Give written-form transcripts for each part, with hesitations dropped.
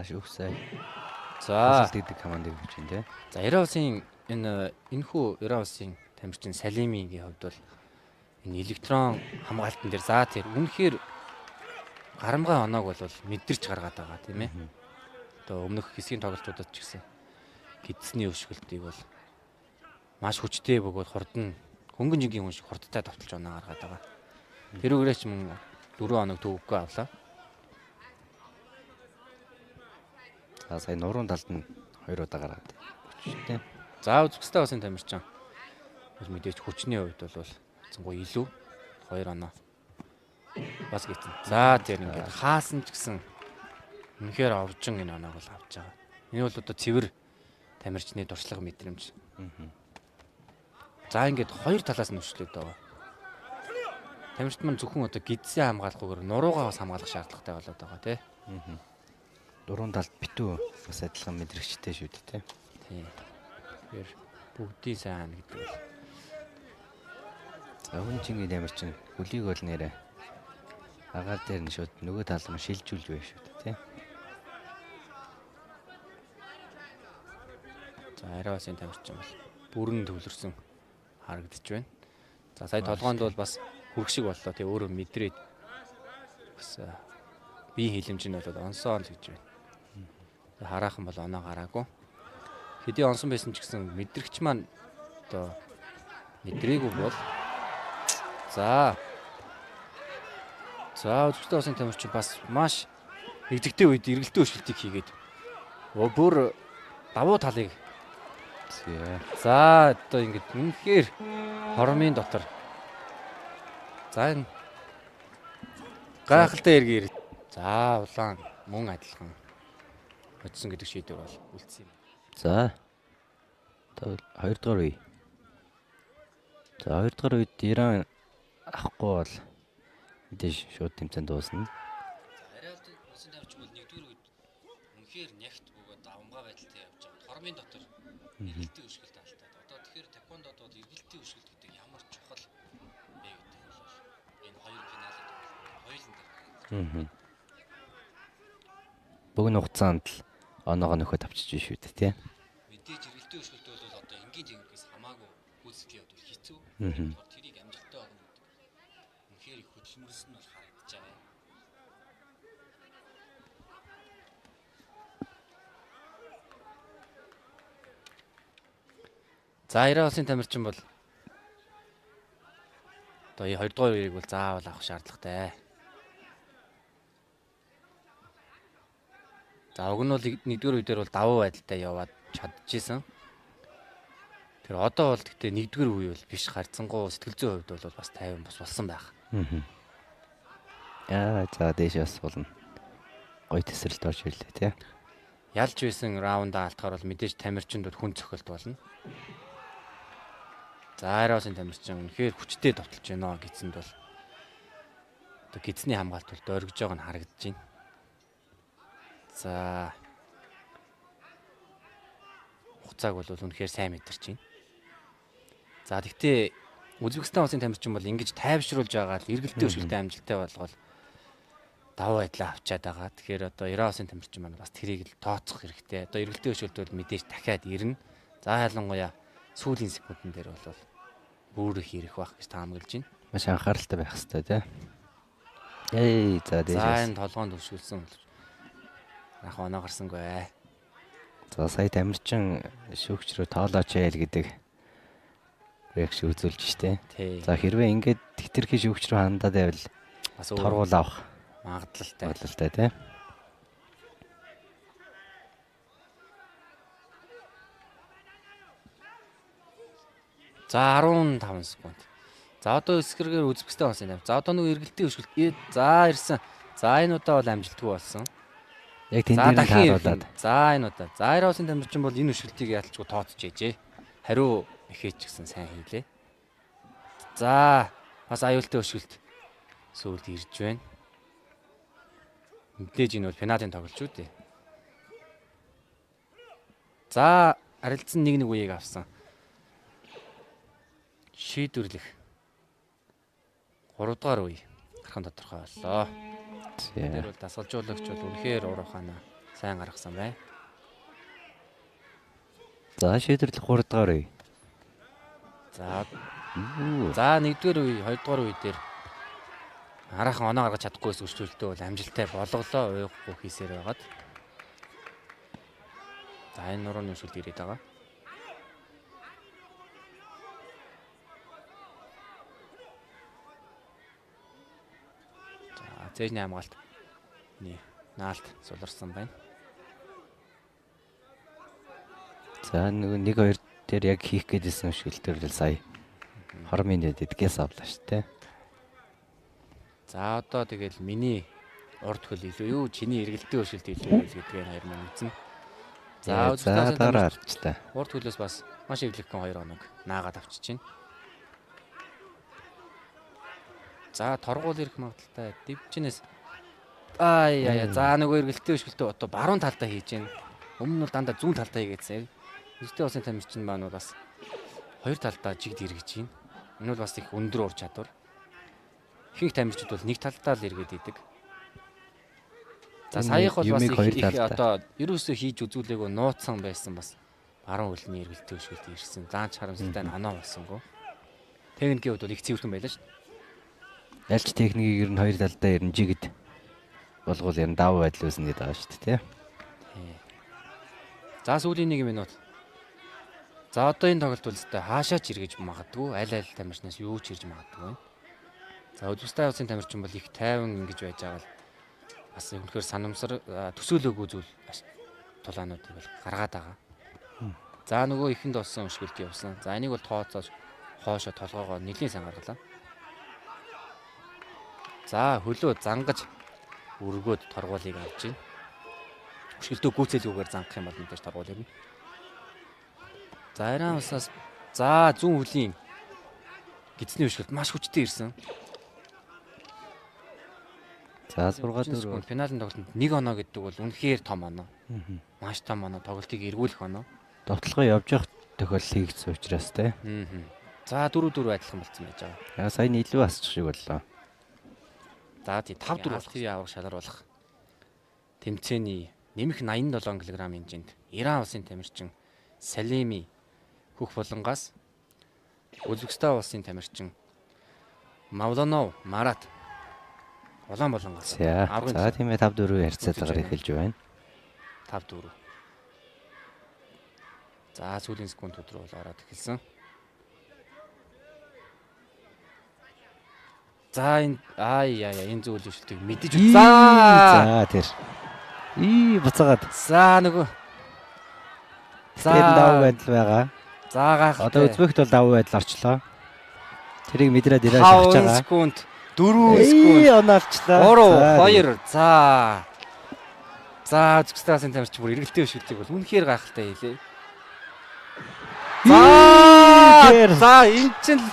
шүүхсэй. За гэдэг командыг өгч байна те. За 90-ын энэхүү 90-ын тамирчин Салимигийн хувьд бол энэ электрон хамгаалтан дээр за тэр үнэхээр гарамгай оноог бол мэдэрч гаргаад байгаа тийм ээ. Одоо өмнөх хэсгийн тоглолтуудад ч гэсэн гидсний өшгөлтийг бол маш хүчтэй бөгөөд хурдан хөнгөн жингийн хүн шиг хурдтай давталж оноо гаргаад байгаа. Тэр үгээрээ ч мөн 4 хоног төвөггүй авлаа. За сая нуруунд талд нь 2 удаа гаргаад өчтэй. За Узбекистан тамирчин бол мэдээж хүчний хувьд бол зангуй илүү 2 оноо бас гитэн. За тэр ингээд хаасан ч гэсэн үнэхээр овжин энэ оноог бол авч байгаа. Энэ бол одоо цэвэр тамирчны дуршлаг мэдрэмж. За ингээд хоёр талаас нь өчлөөд байгаа. Тамирчид маань зөвхөн одоо гидсээ хамгаалахгүйгээр нуруугаа бас хамгаалах шаардлагатай болоод байгаа тий. Дуруунд талд битүү бас адилхан мэдрэгчтэй шүү дээ тий. Тий. Тэгэхээр бүгдийн сайн гэдэг бол. За хүн чингийн тамирчин хөлийг бол нэрэ агаар дээр нь шууд нөгөө тал руу шилжүүлж байв шүү дээ тий. За Ариасын тамирчин бол бүрэн төвлөрсөн харагдаж байна. За сая толгоонд бол бас хүрх шиг боллоо тий өөрөө мэдрээд бас бие хилэмж нь бол онсоо л гэж байна. Хараахан бол оноо гараагүй. Хэдий онсон байсан ч гэсэн мэдрэгч маань одоо мэдрээгүй бол за Узбекистан тамирчин бас маш нэгдэгтэй үед эргэлтээ өшөлтийг хийгээд бүр давуу талыг за одоо ингэж үнэхээр хормын дотор за энэ гайхалтай эргээр за улаан мөн адилхан очсон гэдэг шийдвэр бол үлдсэн юм. За 2 дугаар үе. За 2 дугаар үед Иран авахгүй бол мэдээж шууд тэмцээнд дуусна. Ариалт усан тавьч бол 1-р үед үнэхээр нягт бөгөөд давмгай байдалтай явж байгаа. Хормын дотор эргэлтийн өшгөлт алдаад. Одоо тэгэхээр таквондод бол эргэлтийн өшгөлт гэдэг ямар чухал бэ гэдэг бол энэ хоёр финалд хоёуланд Богино хугацаанд л оноогоо нөхөд авчиж шүү дээ тий. мэдээж эргэлтийн өшгөлт бол одоо энгийн жингээс хамаагүй үүсгэе бол хэцүү. Тэрийг амжилттай олно гэдэг. Үнэхээр их хөдөлмөрсөн нь бол харагдаж байгаа. За Иран улсын тамирчин бол одоо 2 дугаар үеийг бол заавал авах шаардлагатай. За уг нь бол 1-р үедэр бол давуу байдалтай яваад чадчихсан. Тэр одоо бол гэхдээ 1-р үе бол биш харьцангуй сэтгэл зүйн хувьд бол бас 50 бас болсон байх. За дээшээс болно. Гой тесрэлт орж ирлээ тий. Ялж байсан раундаа алдахаар бол мэдээж тамирчинд хүн цохилт болно. За Ариасын тамирчин үнэхээр хүчтэй довтолж байна гэцэнд бол одоо гидсний хамгаалт бол дөргиж байгаа нь харагдаж байна. За хуцааг бол үнэхээр сайн мэдэрч байна. За тэгтээ Узбекистан улсын тамирчин бол ингэж тайвшруулж байгаа л эргэлтээ өшгөлтэй амжилттай болгоод даваа байдлаа авчаад байгаа. Тэгэхээр одоо Иран улсын тамирчин маань бас тэрийг л тооцох хэрэгтэй. Одоо эргэлтээ өшгөлт бол мэдээж дахиад ирнэ. За ялангуяа сүүлийн секундын дээр бол бүр их ирэх байх гэж таамаглаж байна. Маш анхааралтай байх хэрэгтэй тий. За дээшээс. За энэ толгоонд өшгөлсөн ах оноо гарсангүй. За сая тамирчин шүүгч рүү тоолооч яйл гэдэг реакшн үзүүлж штэ. За хэрвээ ингээд тэтэрхий шүүгч рүү хандаад байвал бас торгуул авах магадлалтай тий. За 15 секунд. За одоо эсгэргээр Узбекистан болсон юм. За одоо нэг эргэлтийн өшгөлт. За ирсэн. За энэ удаа бол амжилтгүй болсон. Яг тэндээр нь тааруулаад. За энэ удаа. За Ариасын тамирчин бол энэ өшгөлтийг ялчгүй тооцож ээжээ. Хариу ихээч гэсэн сайн хийлээ. За бас аюултай өшгөлт сүүлд ирж байна. Мэдээж энэ бол пенальтын тоглолт шүү дээ. За арилцсан 1-1 үеийг авсан. Шийдвэрлэх 3 дугаар үе гарахын тодорхой боллоо. Тэр бол дасгалжуулагч бол үнэхээр уруу хана сайн гаргасан бай. За шийдвэрлэх 3 дахь үе. За 1-р үе, 2-р үе дээр хараахан оноо гаргаж чадахгүйс өшөлтөө бол амжилттай болголоо уйхгүй хийсээр байгаад. За энэ нурууны өшөлт ирээд байгаа. За зээжний хамгаалт наалт суларсан байна. За нөгөө 1-2 дээр яг хийх гээдсэн өшөлтөр л сая 20 минут эдгээс авлаа шүү дээ. За одоо тэгэл миний урд хөл илүү юу чиний эргэлтийн өшөлт илүү юу гэдгийг хоёр маань үзнэ. За дараа харчтай. Урд хөлөөс бас маш эвлэгхэн 2 хоног наагаад авчиж байна. За торгуул ирэх магадaltaй дивчнээс за нөгөө эргэлтийн өшөлтөө одоо баруун талдаа хийж байна. Өмнө нь бол дандаа зүүн талдаа хийгээдсэн. Эргэлтийн усын тамирчин маань бол бас хоёр талдаа жигд эргэж байна. Энэ бол бас их өндөр ур чадвар. Ихэнх тамирчид бол нэг талдаа л эргээд идэг. За саях бол бас их одоо ерөөсөө хийж үзүүлээгөө нууцсан байсан бас баруун хөлний эргэлтийн өшөлт ирсэн. Заанч харамсалтай оноо болсонгүй. Техникийн хувьд бол их цэвэрхэн байлаа шүү дээ. Ялч техникийг ер нь хоёр талдаа ер нь жигд болгол ер нь давуу байдал үүснэ гэдэг байгаа шүү дээ, тий. За сүүлийн 1 минут. За одоо энэ тоглолт үстэй хаашаач эргэж магадгүй, аль тамирчнаас юу ч ирж магадгүй. За Үзбекистан улсын тамирчин бол их тайван ингэж байж байгаа л бас үнэхээр санамсар төсөөлөөгүй зүйл тулаануудыг бол гаргаад байгаа. За нөгөө ихэнд болсон өшгөлт явсан. За энийг бол тооцоож хоошо толгоогоо нэлийн сайн гаргалаа. За хөлөө зангаж өргөөд торгуулийг авч байна. Өшгөлтөө гүйцэлгүйгээр зангах юм бол мэдээж торгуул ирнэ. За Иран улсаас за зүүн хөлийн гидсний өшгөлт маш хүчтэй ирсэн. За 6-4 финалийн тоглолтод 1 оноо гэдэг бол үнэхээр том оноо. Маш том оноо, тоглолтыг эргүүлэх оноо. Довтлогоо явж явах тохиолдол хийгдсэн учраас те. За 4-4 адилхан болцсон байж байгаа. Яа сайн илүү асчих шиг боллоо. За тий 5-4 болох ТV аврах шалгаруулах тэмцээний нэмэх 87 кг хэмжээнд Иран улсын тамирчин Салими хөх булангаас Үзбекистан улсын тамирчин Мавланов Марат улаан булангаас за тийм ээ 5-4 харьцаатаагаар эхэлж байна. 5-4. За сүүлийн секундууд руу ороод эхэлсэн. За энэ энэ зүйл өшөлтийг мэдэж үз. За тэр. Буцаагаад. За нөгөө. За давуу байдал байгаа. За гайхалтай. Одоо Үзбект бол давуу байдал орчлоо. Тэрийг мэдрээд ирээ шахаж байгаа. 5 секунд, 4 секунд. Оноолчлаа. 3 2 за. За Үзбекистан тамирчин бүр эргэлтийн өшөлтийг бол үнэхээр гайхалтай хийлээ. За энэ чинь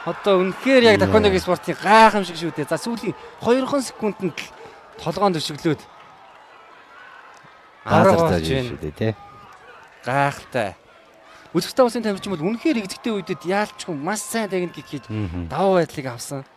одоо үнэхээр яг Таквондогийн спортын гайхамшиг шүү дээ. За сүүлийн 2 секундэд толгоонд өшөглөөд арга шүү дээ тий. Гайхалтай. Үзбекистан улсын тамирчин бол үнэхээрэгзэгтэй үедэд яалчгүй маш сайн техник хийж давуу байдлыг авсан.